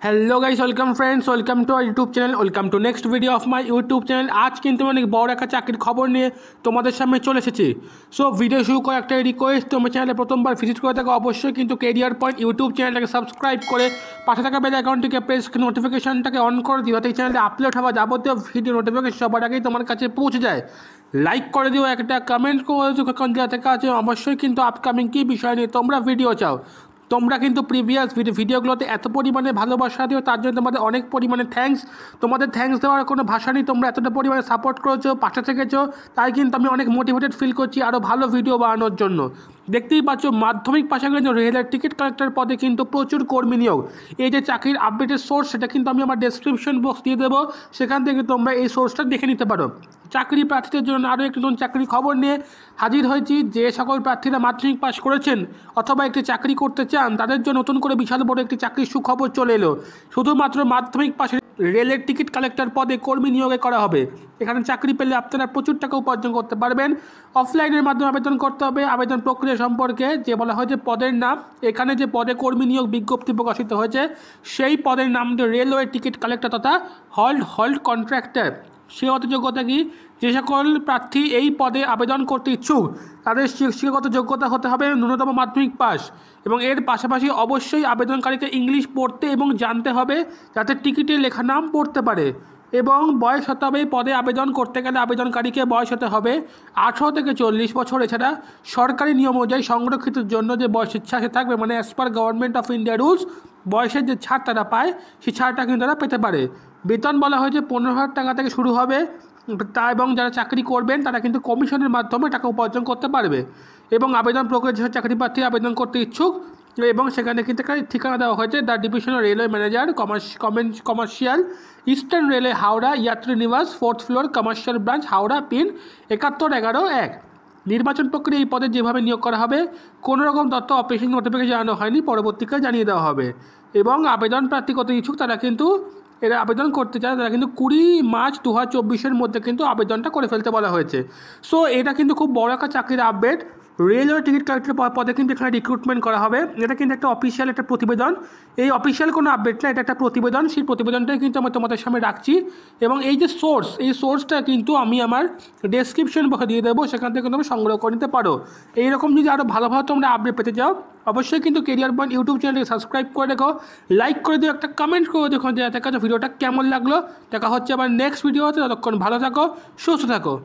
Hello guys, welcome friends, welcome to our YouTube channel, welcome to next video of my YouTube channel. আজ কিন্তু অনেক বড় একটা চাকরির খবর নিয়ে তোমাদের সামনে চলে এসেছি। সো ভিডিও শুরু করে একটা রিকোয়েস্ট, তোমার চ্যানেলে প্রথমবার ভিজিট করে থাকো অবশ্যই কিন্তু কেরিয়ার পয়েন্ট ইউটিউব চ্যানেলটাকে সাবস্ক্রাইব করে পাশে থাকা বেল আইকনটিকে প্রেস নোটিফিকেশনটাকে অন করে দিও, যাতে এই চ্যানেলে আপলোড হওয়া যাবতীয় ভিডিও নোটিফিকেশন সবার আগেই তোমার কাছে পৌঁছে যায়। লাইক করে দিও, একটা কমেন্ট করে দিও কোন জায়গা থেকে আছে, অবশ্যই কিন্তু আপকামিং কী বিষয় নিয়ে তোমরা ভিডিও চাও। তোমরা কিন্তু প্রিভিয়াস ভিডিওগুলোতে এত পরিমাণে ভালোবাসা দিও, তার জন্য তোমাদের অনেক পরিমাণে থ্যাঙ্কস। তোমাদের থ্যাঙ্কস দেওয়ার কোনো ভাষা নেই, তোমরা এতটা পরিমাণে সাপোর্ট করেছো, পাশে থেকেছো, তাই কিন্তু আমি অনেক মোটিভেটেড ফিল করছি আরও ভালো ভিডিও বানানোর জন্য। দেখতেই পাচ্ছ মাধ্যমিক পাশে কিন্তু রেলের টিকিট কালেক্টর পদে কিন্তু প্রচুর কর্মী নিয়োগ। এই যে চাকরির আপডেটের সোর্স, সেটা কিন্তু আমি আমার ডেসক্রিপশন বক্স দিয়ে দেবো, সেখান থেকে তোমরা এই সোর্সটা দেখে নিতে পারো। চাকরি প্রার্থীদের জন্য আরও একটি নতুন চাকরির খবর নিয়ে হাজির হয়েছি। যে সকল প্রার্থীরা মাধ্যমিক পাস করেছেন অথবা একটি চাকরি করতে চান, তাদের জন্য নতুন করে বিশাল বড় একটি চাকরির সুখবর চলে এলো। শুধুমাত্র মাধ্যমিক পাশে রেলের টিকিট কালেক্টর পদে কর্মী নিয়োগে করা হবে। এখানে চাকরি পেলে আপনারা প্রচুর টাকা উপার্জন করতে পারবেন। অফলাইনের মাধ্যমে আবেদন করতে হবে। আবেদন প্রক্রিয়া সম্পর্কে যে বলা হয়েছে পদের নাম, এখানে যে পদে কর্মী নিয়োগ বিজ্ঞপ্তি প্রকাশিত হয়েছে সেই পদের নাম রেলওয়ে টিকিট কালেক্টর তথা হল্ট কন্ট্রাক্টর। শিক্ষাগত যোগ্যতা কি? যে সকল প্রার্থী এই পদে আবেদন করতে ইচ্ছুক তাদের শিক্ষাগত যোগ্যতা হতে হবে ন্যূনতম মাধ্যমিক পাস, এবং এর পাশাপাশি অবশ্যই আবেদনকারীকে ইংলিশ পড়তে এবং জানতে হবে, যাতে টিকিটে লেখা নাম পড়তে পারে। এবং বয়স হতে হবে, পদে আবেদন করতে গেলে আবেদনকারীকে বয়স হতে হবে 18 থেকে 40 বছর। এছাড়া সরকারি নিয়ম অনুযায়ী সংরক্ষিতের জন্য যে বয়সের ছাড় থাকবে, মানে as per government of India rules, বয়সের যে ছাড় তারা পায় সেই ছাড়টা কিন্তু তারা পেতে পারে। বেতন বলা হয়েছে 15,000 টাকা থেকে শুরু হবে, এবং যারা চাকরি করবেন তারা কিন্তু কমিশনের মাধ্যমে টাকা উপার্জন করতে পারবে। এবং আবেদন প্রক্রিয়া যেসব চাকরি প্রার্থী আবেদন করতে ইচ্ছুক, এবং সেখানে কিন্তু একটা ঠিকানা দেওয়া হয়েছে, the divisional railway manager, commercial, eastern railway, Howrah, Yatri নিবাস, 4th floor, commercial branch, Howrah, pin 7111-1। নির্বাচন প্রক্রিয়া এই পদে যেভাবে নিয়োগ করা হবে, কোনো রকম তথ্য অফিসিয়াল নোটিফিকেশন জানানো হয়নি, পরবর্তীকালে জানিয়ে দেওয়া হবে। এবং আবেদন প্রার্থী কত ইচ্ছুক তারা কিন্তু এরা আবেদন করতে চায়, তারা কিন্তু 20 মার্চ 2024 মধ্যে কিন্তু আবেদনটা করে ফেলতে বলা হয়েছে। সো এটা কিন্তু খুব বড় একটা চাকরির আপডেট। রেলওয়ে টিকিট কালেক্টর পদে কিন্তু এখানে রিক্রুটমেন্ট করা হবে। এটা কিন্তু একটা অফিসিয়াল একটা প্রতিবেদন, এই অফিসিয়াল কোনো আপডেট না, এটা একটা প্রতিবেদন। সেই প্রতিবেদনটাই কিন্তু আমি তোমাদের সামনে রাখছি। এবং এই যে সোর্স, এই সোর্সটা কিন্তু আমি আমার ডেসক্রিপশন বক্সে দিয়ে দেবো, সেখান থেকে তোমরা সংগ্রহ করে নিতে পারো। এইরকম যদি আরও ভালো ভালো তোমরা আপডেট পেতে চাও, অবশ্যই কিন্তু কেরিয়ার পয়েন্ট ইউটিউব চ্যানেলকে সাবস্ক্রাইব করে রেখো, লাইক করে দিও, একটা কমেন্ট করে দেখো যে ভিডিওটা কেমন লাগলো। দেখা হচ্ছে আবার নেক্সট ভিডিওতে। ততক্ষণ ভালো থাকো, সুস্থ থাকো।